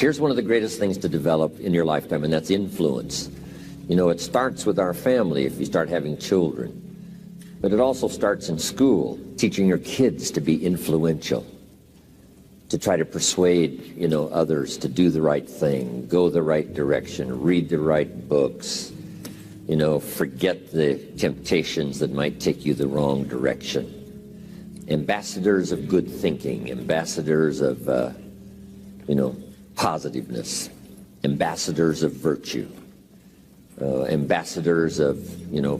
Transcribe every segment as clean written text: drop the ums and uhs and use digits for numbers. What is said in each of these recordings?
Here's one of the greatest things to develop in your lifetime, and that's influence. You know, it starts with our family if you start having children. But it also starts in school, teaching your kids to be influential, to try to persuade, you know, others to do the right thing, go the right direction, read the right books, you know, forget the temptations that might take you the wrong direction. Ambassadors of good thinking, ambassadors of, you know, positiveness, ambassadors of virtue, ambassadors of, you know,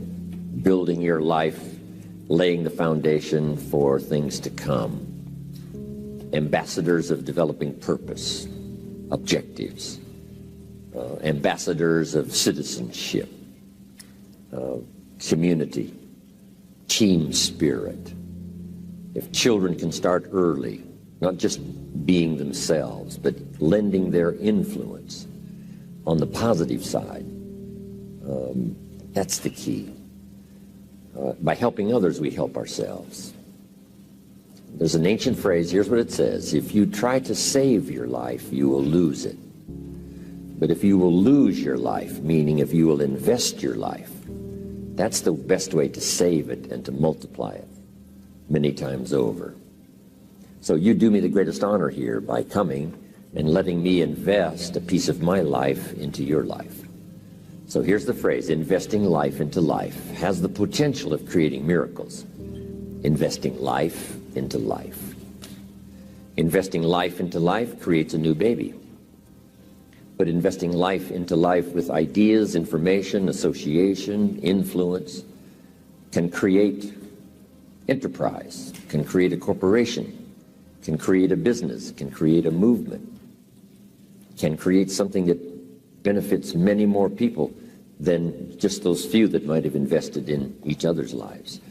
building your life, laying the foundation for things to come, ambassadors of developing purpose, objectives, ambassadors of citizenship, community, team spirit. If children can start early, not just being themselves, but lending their influence on the positive side, that's the key. By helping others, we help ourselves. There's an ancient phrase, here's what it says: if you try to save your life, you will lose it. But if you will lose your life, meaning if you will invest your life, that's the best way to save it and to multiply it many times over. So you do me the greatest honor here by coming and letting me invest a piece of my life into your life. So here's the phrase: investing life into life has the potential of creating miracles. Investing life into life. Investing life into life creates a new baby. But investing life into life with ideas, information, association, influence can create enterprise, can create a corporation, can create a business, can create a movement, can create something that benefits many more people than just those few that might have invested in each other's lives.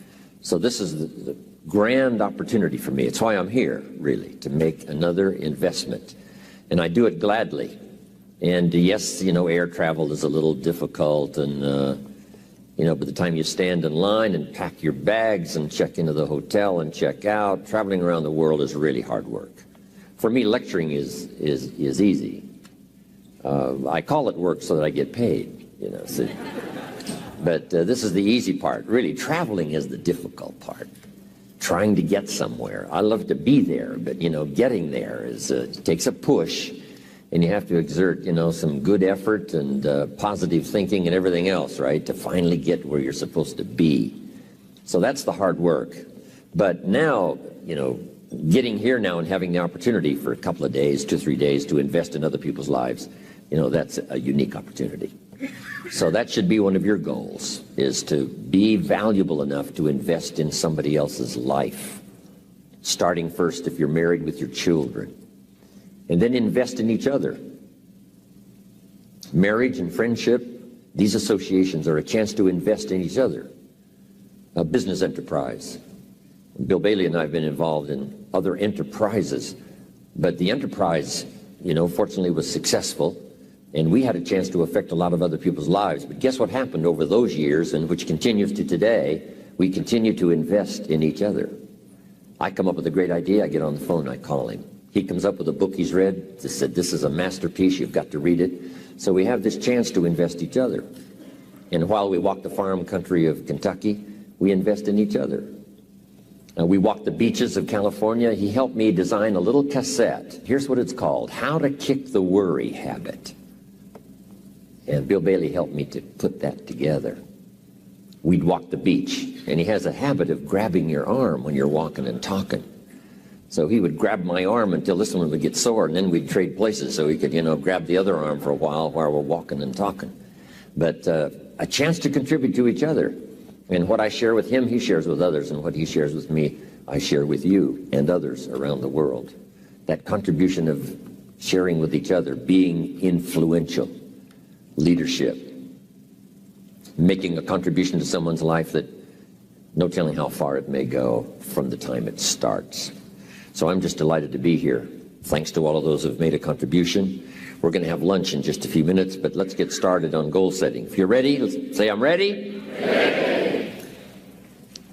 So this is the grand opportunity for me. It's why I'm here, really, to make another investment. And I do it gladly. And yes, you know, air travel is a little difficult, and you know, by the time you stand in line and pack your bags and check into the hotel and check out, traveling around the world is really hard work. For me, lecturing is easy. I call it work so that I get paid, you know. So, but this is the easy part. Really, traveling is the difficult part. Trying to get somewhere. I love to be there, but you know, getting there takes a push. And you have to exert, you know, some good effort and positive thinking and everything else, right, to finally get where you're supposed to be. So that's the hard work. But now, you know, getting here now and having the opportunity for a couple of days, 2 or 3 days, to invest in other people's lives, you know, that's a unique opportunity. So that should be one of your goals, is to be valuable enough to invest in somebody else's life, starting first if you're married with your children. And then invest in each other. Marriage and friendship, these associations are a chance to invest in each other. A business enterprise. Bill Bailey and I have been involved in other enterprises, but the enterprise, you know, fortunately was successful, and we had a chance to affect a lot of other people's lives. But guess what happened over those years, and which continues to today? We continue to invest in each other. I come up with a great idea, I get on the phone, I call him. He comes up with a book he's read, just said, this is a masterpiece, you've got to read it. So we have this chance to invest each other. And while we walk the farm country of Kentucky, we invest in each other. We walk the beaches of California. He helped me design a little cassette. Here's what it's called: How to Kick the Worry Habit. And Bill Bailey helped me to put that together. We'd walk the beach, and he has a habit of grabbing your arm when you're walking and talking. So he would grab my arm until this one would get sore, and then we'd trade places so he could, you know, grab the other arm for a while we're walking and talking. But a chance to contribute to each other. And what I share with him, he shares with others, and what he shares with me, I share with you and others around the world. That contribution of sharing with each other, being influential, leadership, making a contribution to someone's life that no telling how far it may go from the time it starts. So I'm just delighted to be here. Thanks to all of those who've made a contribution. We're going to have lunch in just a few minutes, but let's get started on goal setting. If you're ready, let's say, I'm ready. Ready.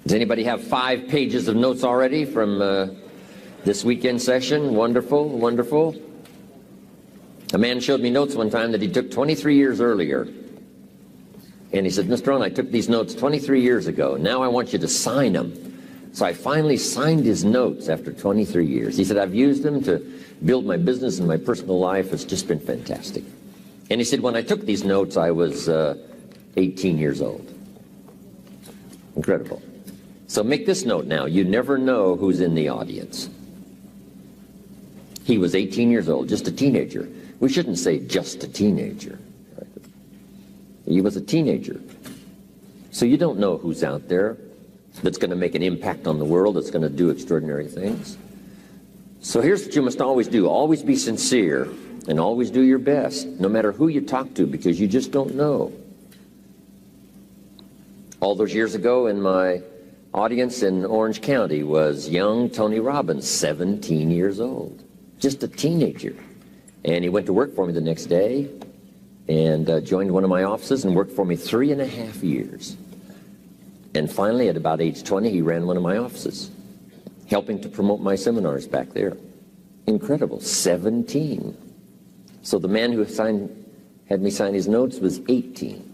Does anybody have 5 pages of notes already from this weekend session? Wonderful, wonderful. A man showed me notes one time that he took 23 years earlier. And he said, Mr. Rohn, I took these notes 23 years ago. Now I want you to sign them. So I finally signed his notes after 23 years. He said, I've used them to build my business and my personal life. It's just been fantastic. And he said, when I took these notes, I was 18 years old. Incredible. So make this note now. You never know who's in the audience. He was 18 years old, just a teenager. We shouldn't say just a teenager. Right? He was a teenager. So you don't know who's out there that's going to make an impact on the world, that's going to do extraordinary things. So here's what you must always do. Always be sincere and always do your best, no matter who you talk to, because you just don't know. All those years ago, in my audience in Orange County was young Tony Robbins, 17 years old, just a teenager. And he went to work for me the next day and joined one of my offices and worked for me 3.5 years. And finally, at about age 20, he ran one of my offices, helping to promote my seminars back there. Incredible, 17. So the man who had me sign his notes was 18.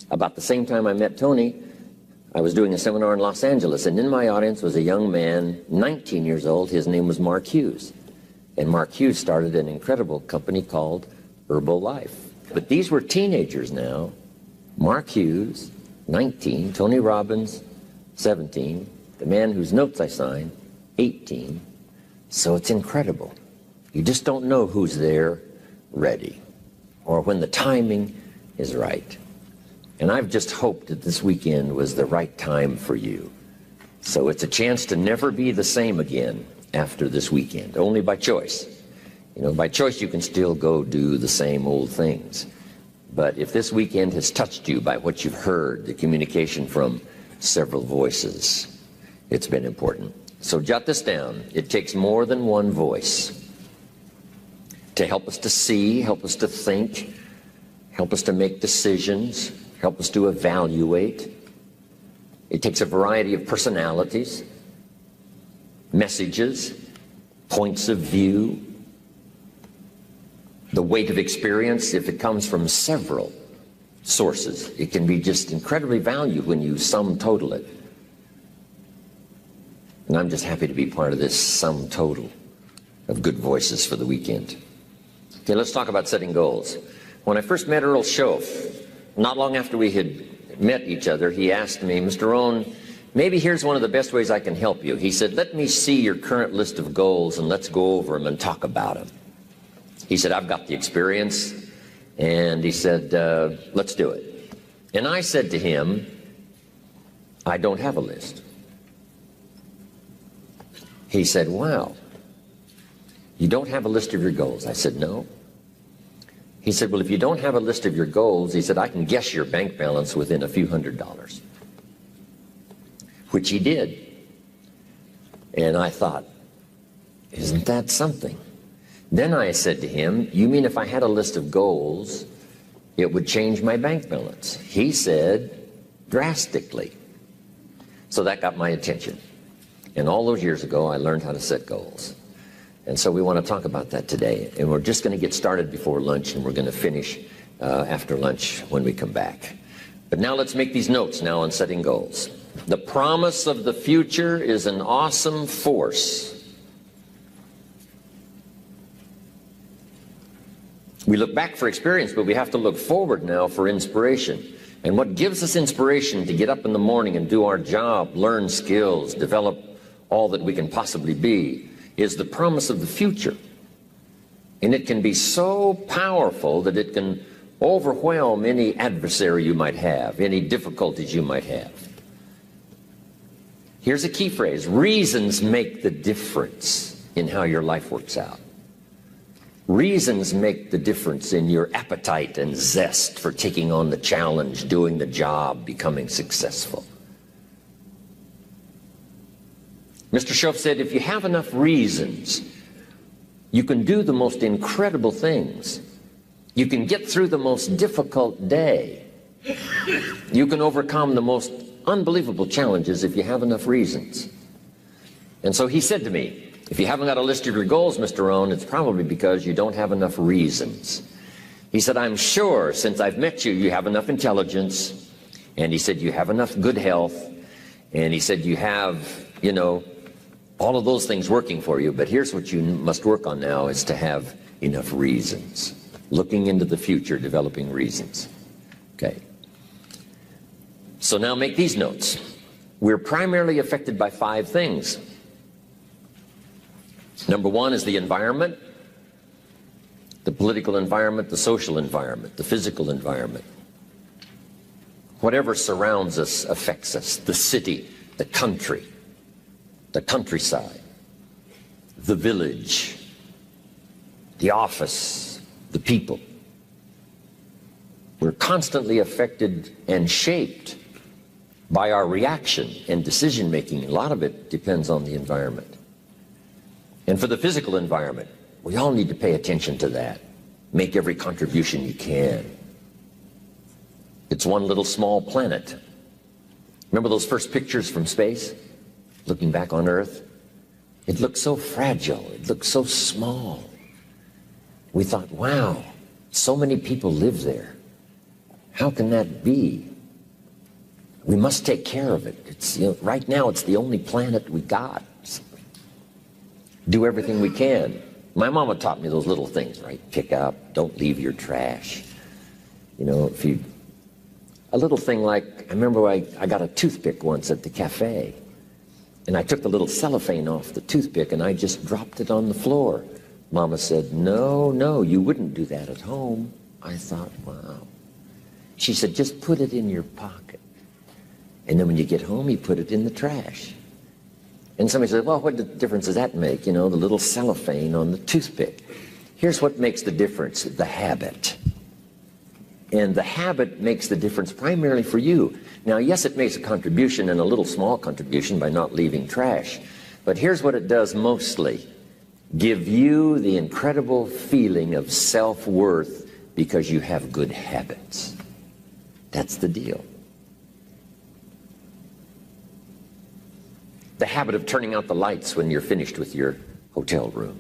About the same time I met Tony, I was doing a seminar in Los Angeles, and in my audience was a young man, 19 years old. His name was Mark Hughes. And Mark Hughes started an incredible company called Herbalife. But these were teenagers now. Mark Hughes, 19, Tony Robbins, 17, the man whose notes I signed, 18. So it's incredible. You just don't know who's there ready or when the timing is right. And I've just hoped that this weekend was the right time for you. So it's a chance to never be the same again after this weekend, only by choice. You know, by choice you can still go do the same old things. But if this weekend has touched you by what you've heard, the communication from several voices, it's been important. So jot this down. It takes more than one voice to help us to see, help us to think, help us to make decisions, help us to evaluate. It takes a variety of personalities, messages, points of view, the weight of experience. If it comes from several sources, it can be just incredibly valued when you sum total it. And I'm just happy to be part of this sum total of good voices for the weekend. Okay, let's talk about setting goals. When I first met Earl Schoaf, not long after we had met each other, he asked me, Mr. Rohn, maybe here's one of the best ways I can help you. He said, let me see your current list of goals and let's go over them and talk about them. He said, I've got the experience. And he said, let's do it. And I said to him, I don't have a list. He said, wow, you don't have a list of your goals? I said, no. He said, well, if you don't have a list of your goals, he said, I can guess your bank balance within a few $100s, which he did. And I thought, isn't that something? Then I said to him, you mean if I had a list of goals, it would change my bank balance? He said, drastically. So that got my attention. And all those years ago, I learned how to set goals. And so we want to talk about that today. And we're just going to get started before lunch, and we're going to finish after lunch when we come back. But now let's make these notes now on setting goals. The promise of the future is an awesome force. We look back for experience, but we have to look forward now for inspiration. And what gives us inspiration to get up in the morning and do our job, learn skills, develop all that we can possibly be, is the promise of the future. And it can be so powerful that it can overwhelm any adversary you might have, any difficulties you might have. Here's a key phrase: reasons make the difference in how your life works out. Reasons make the difference in your appetite and zest for taking on the challenge, doing the job, becoming successful. Mr. Schoaf said, if you have enough reasons, you can do the most incredible things. You can get through the most difficult day. You can overcome the most unbelievable challenges if you have enough reasons. And so he said to me, If you haven't got a list of your goals, Mr. Rohn, it's probably because you don't have enough reasons. He said, I'm sure since I've met you, you have enough intelligence. And he said, you have enough good health. And he said, you have, all of those things working for you. But here's what you must work on now is to have enough reasons. Looking into the future, developing reasons. Okay. So now make these notes. We're primarily affected by 5 things. Number 1 is the environment, the political environment, the social environment, the physical environment. Whatever surrounds us affects us. The city, the country, the countryside, the village, the office, the people. We're constantly affected and shaped by our reaction and decision making. A lot of it depends on the environment. And for the physical environment, we all need to pay attention to that. Make every contribution you can. It's one little small planet. Remember those first pictures from space? Looking back on Earth? It looked so fragile. It looked so small. We thought, wow, so many people live there. How can that be? We must take care of it. It's, right now, it's the only planet we got. Do everything we can. My mama taught me those little things, right? Pick up, don't leave your trash. A little thing like, I remember I got a toothpick once at the cafe, and I took the little cellophane off the toothpick and I just dropped it on the floor. Mama said, no, you wouldn't do that at home. I thought, wow. She said, just put it in your pocket. And then when you get home, you put it in the trash. And somebody said, well, what difference does that make? The little cellophane on the toothpick. Here's what makes the difference, the habit. And the habit makes the difference primarily for you. Now, yes, it makes a contribution, and a little small contribution by not leaving trash. But here's what it does mostly. Give you the incredible feeling of self-worth because you have good habits. That's the deal. The habit of turning out the lights when you're finished with your hotel room.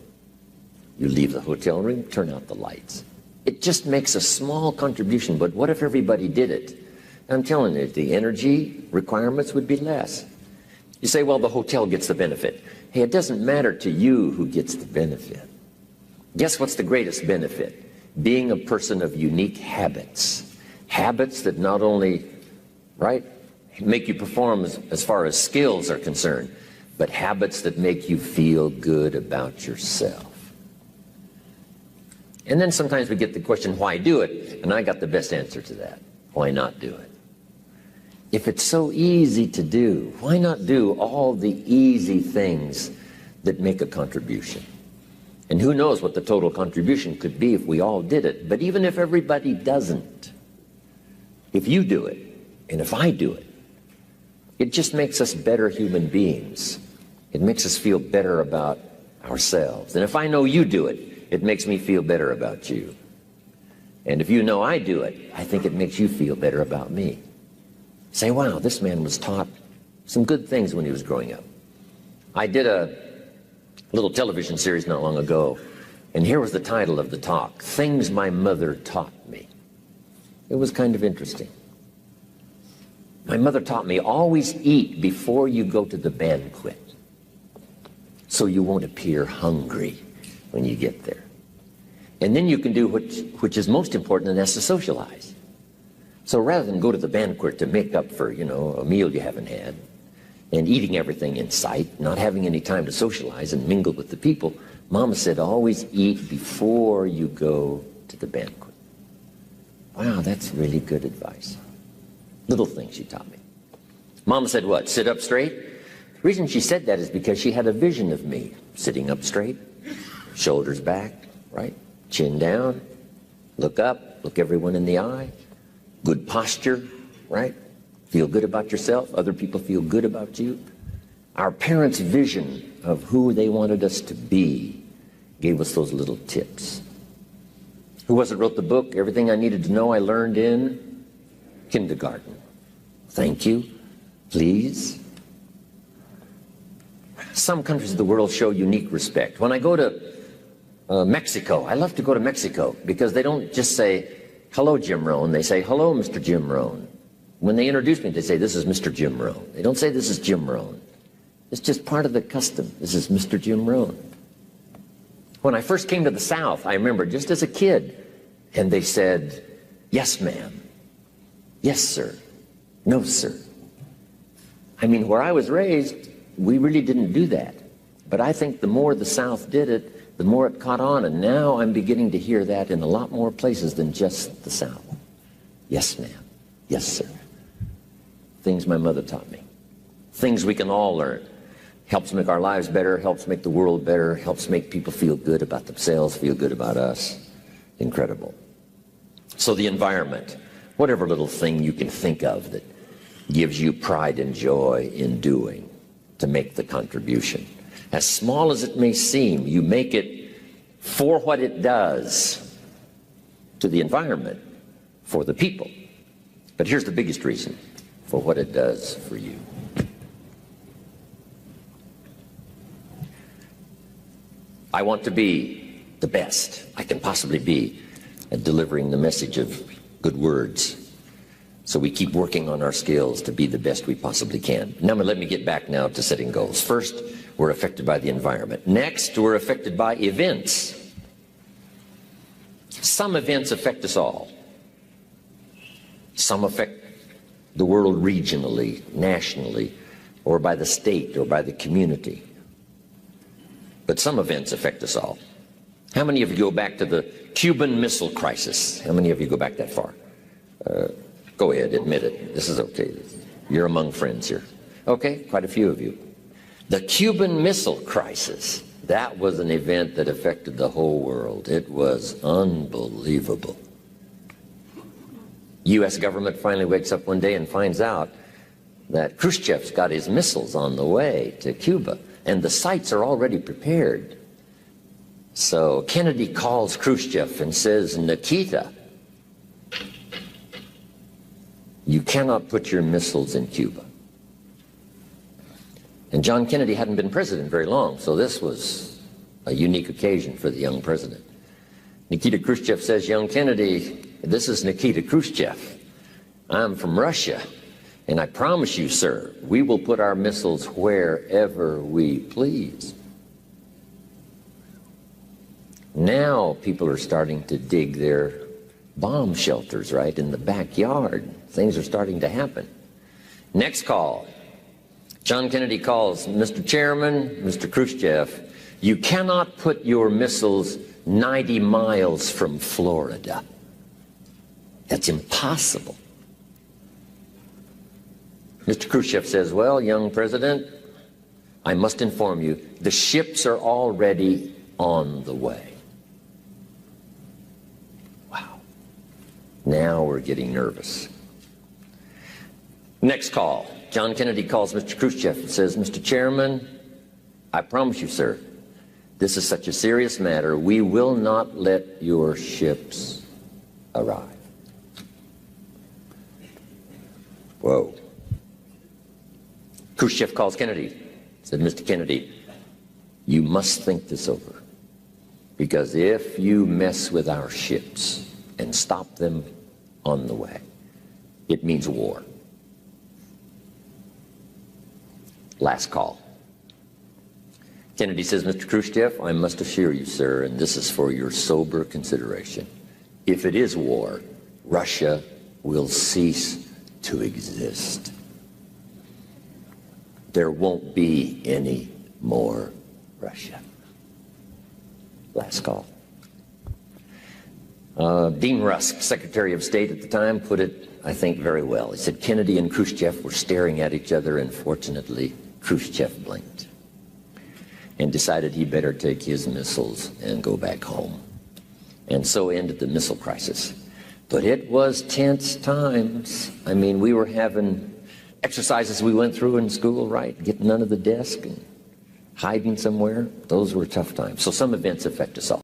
You leave the hotel room, turn out the lights. It just makes a small contribution, but what if everybody did it? I'm telling you, the energy requirements would be less. You say, well, the hotel gets the benefit. Hey, it doesn't matter to you who gets the benefit. Guess what's the greatest benefit? Being a person of unique habits. Habits that not only, make you perform as far as skills are concerned, but habits that make you feel good about yourself. And then sometimes we get the question, why do it? And I got the best answer to that. Why not do it? If it's so easy to do, why not do all the easy things that make a contribution? And who knows what the total contribution could be if we all did it. But even if everybody doesn't, if you do it, and if I do it, it just makes us better human beings. It makes us feel better about ourselves. And if I know you do it, it makes me feel better about you. And if you know I do it, I think it makes you feel better about me. Say, wow, this man was taught some good things when he was growing up. I did a little television series not long ago, and here was the title of the talk, Things My Mother Taught Me. It was kind of interesting. My mother taught me, always eat before you go to the banquet, so you won't appear hungry when you get there. And then you can do which is most important, and that's to socialize. So rather than go to the banquet to make up for, a meal you haven't had, and eating everything in sight, not having any time to socialize and mingle with the people, Mama said, always eat before you go to the banquet. Wow, that's really good advice. Little things she taught me. Mama said what? Sit up straight? The reason she said that is because she had a vision of me sitting up straight, shoulders back, chin down, look up, look everyone in the eye, good posture, feel good about yourself, other people feel good about you. Our parents' vision of who they wanted us to be gave us those little tips. Who was it wrote the book, Everything I Needed to Know I Learned in Kindergarten? Thank you, please. Some countries of the world show unique respect. When I go to Mexico, I love to go to Mexico because they don't just say, hello, Jim Rohn. They say, hello, Mr. Jim Rohn. When they introduce me, they say, this is Mr. Jim Rohn. They don't say, this is Jim Rohn. It's just part of the custom. This is Mr. Jim Rohn. When I first came to the South, I remember just as a kid, and they said, yes, ma'am. Yes, sir. No, sir. I mean, where I was raised, we really didn't do that. But I think the more the South did it, the more it caught on, and now I'm beginning to hear that in a lot more places than just the South. Yes, ma'am. Yes, sir. Things my mother taught me. Things we can all learn. Helps make our lives better, helps make the world better, helps make people feel good about themselves, feel good about us. Incredible. So the environment, whatever little thing you can think of that gives you pride and joy in doing to make the contribution. As small as it may seem, you make it for what it does to the environment, for the people. But here's the biggest reason, for what it does for you. I want to be the best I can possibly be at delivering the message of good words. So we keep working on our skills to be the best we possibly can. Now let me get back now to setting goals. First, we're affected by the environment. Next, we're affected by events. Some events affect us all. Some affect the world regionally, nationally, or by the state or by the community. But some events affect us all. How many of you go back to the Cuban Missile Crisis? How many of you go back that far? Go ahead, admit it. This is okay. You're among friends here. Okay, quite a few of you. The Cuban Missile Crisis, that was an event that affected the whole world. It was unbelievable. U.S. government finally wakes up one day and finds out that Khrushchev's got his missiles on the way to Cuba. And the sites are already prepared. So Kennedy calls Khrushchev and says, Nikita, you cannot put your missiles in Cuba. And John Kennedy hadn't been president very long, so this was a unique occasion for the young president. Nikita Khrushchev says, young Kennedy, this is Nikita Khrushchev. I'm from Russia. And I promise you, sir, we will put our missiles wherever we please. Now people are starting to dig their bomb shelters, right, in the backyard. Things are starting to happen. Next call. John Kennedy calls, Mr. Chairman, Mr. Khrushchev, you cannot put your missiles 90 miles from Florida. That's impossible. Mr. Khrushchev says, well, young president, I must inform you, the ships are already on the way. Wow. Now we're getting nervous. Next call. John Kennedy calls Mr. Khrushchev and says, Mr. Chairman, I promise you, sir, this is such a serious matter, we will not let your ships arrive. Whoa. Khrushchev calls Kennedy, said, Mr. Kennedy, you must think this over, because if you mess with our ships and stop them on the way, it means war. Last call. Kennedy says, Mr. Khrushchev, I must assure you, sir, and this is for your sober consideration, if it is war, Russia will cease to exist. There won't be any more Russia. Last call. Dean Rusk, Secretary of State at the time, put it, I think, very well. He said Kennedy and Khrushchev were staring at each other, and fortunately, Khrushchev blinked and decided he better take his missiles and go back home. And so ended the missile crisis. But it was tense times. I mean, we were having exercises we went through in school, right? Getting under the desk and hiding somewhere. Those were tough times. So some events affect us all.